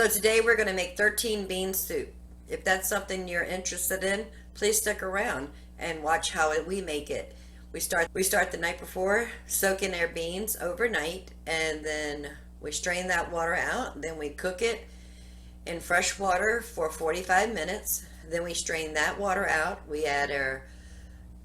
So today we're going to make 13 bean soup. If that's something you're interested in, please stick around and watch how we make it. We start the night before, soaking our beans overnight, and then we strain that water out. Then we cook it in fresh water for 45 minutes. Then we strain that water out. We add our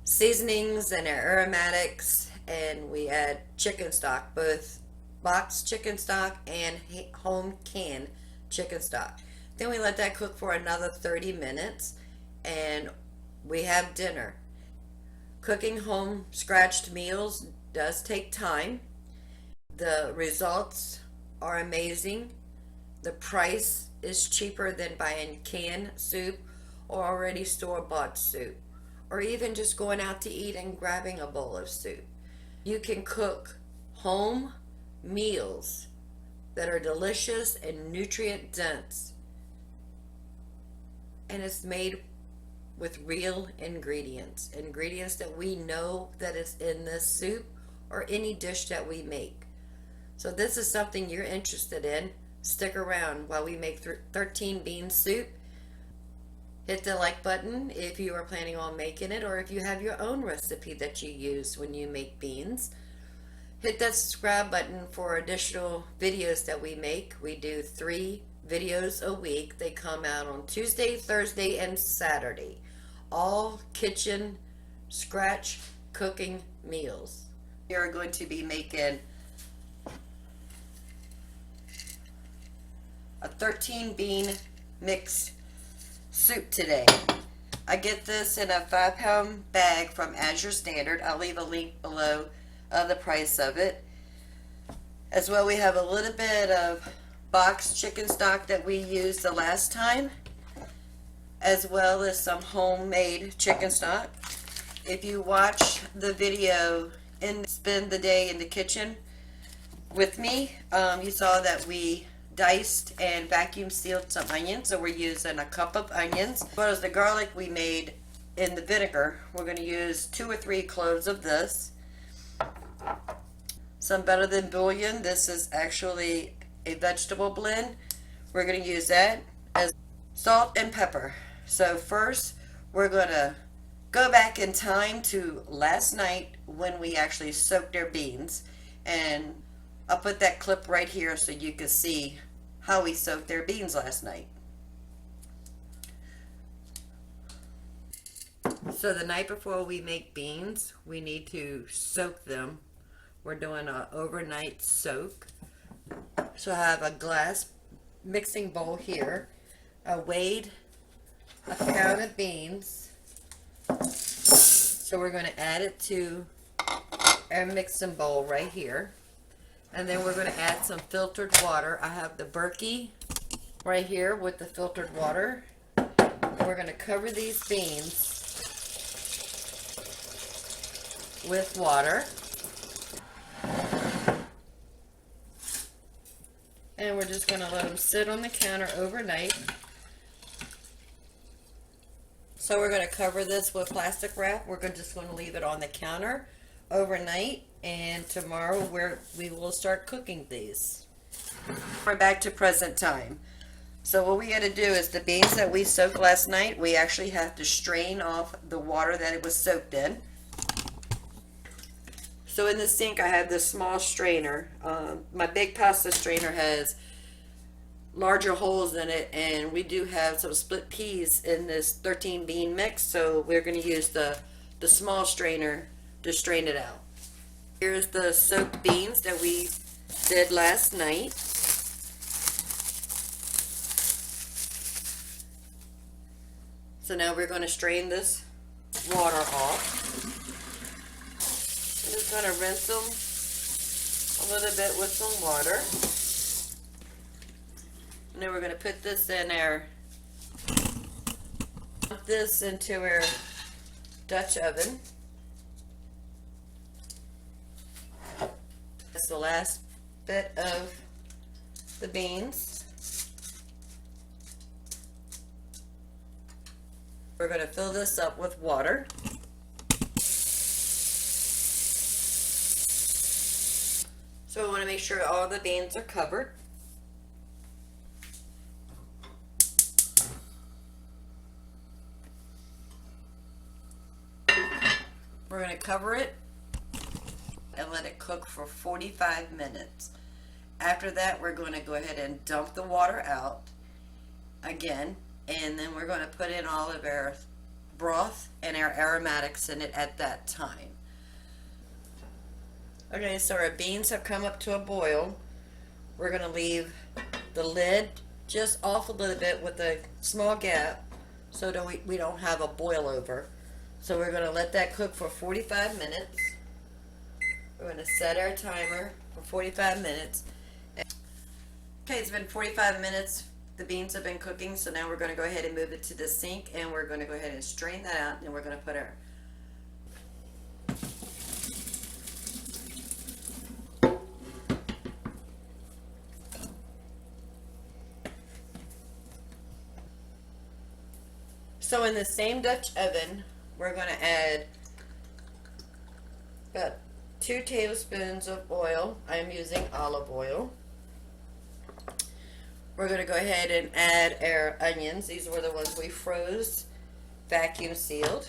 seasonings and our aromatics, and we add chicken stock, both boxed chicken stock and home canned chicken stock. Then we let that cook for another 30 minutes, and we have dinner. Cooking home scratched meals does take time. The results are amazing. The price is cheaper than buying canned soup or already store-bought soup, or even just going out to eat and grabbing a bowl of soup. You can cook home meals that are delicious and nutrient dense, and it's made with real ingredients that we know that is in this soup or any dish that we make. So this is something you're interested in. Stick around while we make 13 bean soup. Hit the like button if you are planning on making it, or if you have your own recipe that you use when you make beans. Hit that subscribe button for additional videos that we make. We do 3 videos a week. They come out on Tuesday, Thursday, and Saturday. All kitchen scratch cooking meals. We are going to be making a 13 bean mix soup today. I get this in a 5-pound bag from Azure Standard. I'll leave a link below of the price of it. As well, we have a little bit of boxed chicken stock that we used the last time, as well as some homemade chicken stock. If you watch the video and spend the day in the kitchen with me, you saw that we diced and vacuum sealed some onions. So we're using a cup of onions, as well as the garlic we made in the vinegar. We're going to use 2 or 3 cloves of this. Some Better Than Bouillon. This is actually a vegetable blend. We're going to use that, as salt and pepper. So first, we're going to go back in time to last night when we actually soaked our beans. And I'll put that clip right here so you can see how we soaked their beans last night. So the night before we make beans, we need to soak them. We're doing an overnight soak. So I have a glass mixing bowl here. I weighed a pound of beans. So we're going to add it to our mixing bowl right here. And then we're going to add some filtered water. I have the Berkey right here with the filtered water. We're going to cover these beans with water. And we're just going to let them sit on the counter overnight. So we're going to cover this with plastic wrap. We're just going to leave it on the counter overnight, and tomorrow we will start cooking these. We're back to present time. So what we got to do is the beans that we soaked last night, we actually have to strain off the water that it was soaked in. So in the sink I have this small strainer. My big pasta strainer has larger holes in it, and we do have some split peas in this 13 bean mix, so we're going to use the small strainer to strain it out. Here's the soaked beans that we did last night. So now we're going to strain this water off. I'm just going to rinse them a little bit with some water. And then we're going to put this in into our Dutch oven. That's the last bit of the beans. We're going to fill this up with water. So we want to make sure all the beans are covered. We're going to cover it and let it cook for 45 minutes. After that, we're going to go ahead and dump the water out again, and then we're going to put in all of our broth and our aromatics in it at that time. Okay, so our beans have come up to a boil. We're going to leave the lid just off a little bit with a small gap so that we don't have a boil over. So we're going to let that cook for 45 minutes. We're going to set our timer for 45 minutes. Okay, it's been 45 minutes. The beans have been cooking, so now we're going to go ahead and move it to the sink, and we're going to go ahead and strain that out, and we're going to put our So in the same Dutch oven, we're going to add about 2 tablespoons of oil. I am using olive oil. We're going to go ahead and add our onions. These were the ones we froze, vacuum sealed.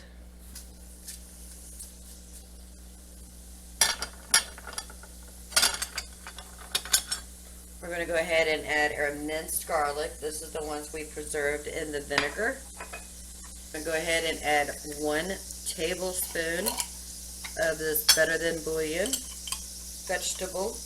We're going to go ahead and add our minced garlic. This is the ones we preserved in the vinegar. I'm going to go ahead and add 1 tablespoon of this better than bouillon vegetable.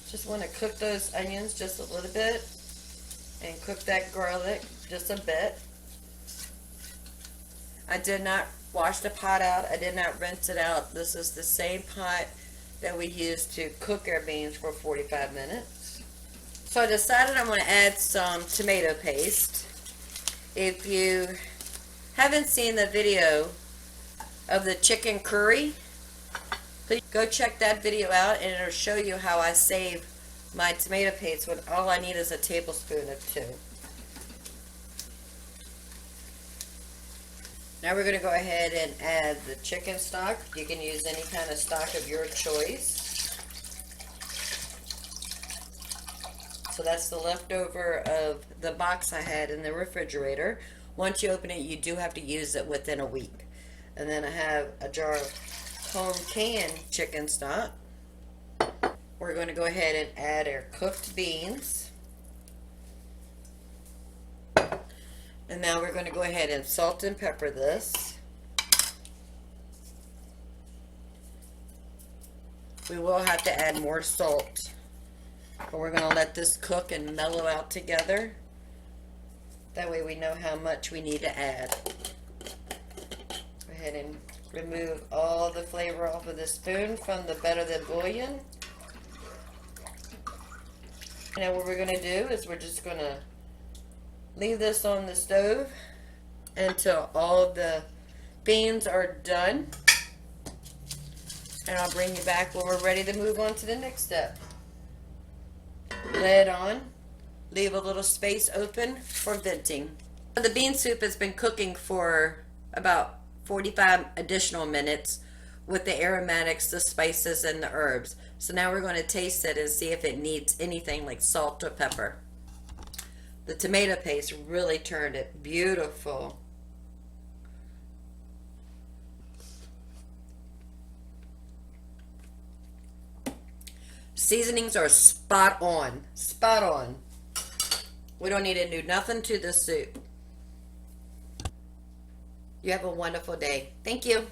Just want to cook those onions just a little bit and cook that garlic just a bit. I did not wash the pot out. I did not rinse it out. This is the same pot that we used to cook our beans for 45 minutes. So I decided I'm going to add some tomato paste. If you haven't seen the video of the chicken curry, please go check that video out, and it'll show you how I save my tomato paste when all I need is a tablespoon of 2. Now we're going to go ahead and add the chicken stock. You can use any kind of stock of your choice. So that's the leftover of the box I had in the refrigerator. Once you open it, you do have to use it within a week. And then I have a jar of home canned chicken stock. We're going to go ahead and add our cooked beans. And now we're going to go ahead and salt and pepper this. We will have to add more salt, but we're going to let this cook and mellow out together. That way we know how much we need to add. Go ahead and remove all the flavor off of the spoon from the better than bouillon. Now what we're going to do is we're just going to leave this on the stove until all of the beans are done. And I'll bring you back when we're ready to move on to the next step. Lid on. Leave a little space open for venting. The bean soup has been cooking for about 45 additional minutes with the aromatics, the spices, and the herbs. So now we're going to taste it and see if it needs anything like salt or pepper. The tomato paste really turned it beautiful. Seasonings are spot on. Spot on. We don't need to do nothing to the soup. You have a wonderful day. Thank you.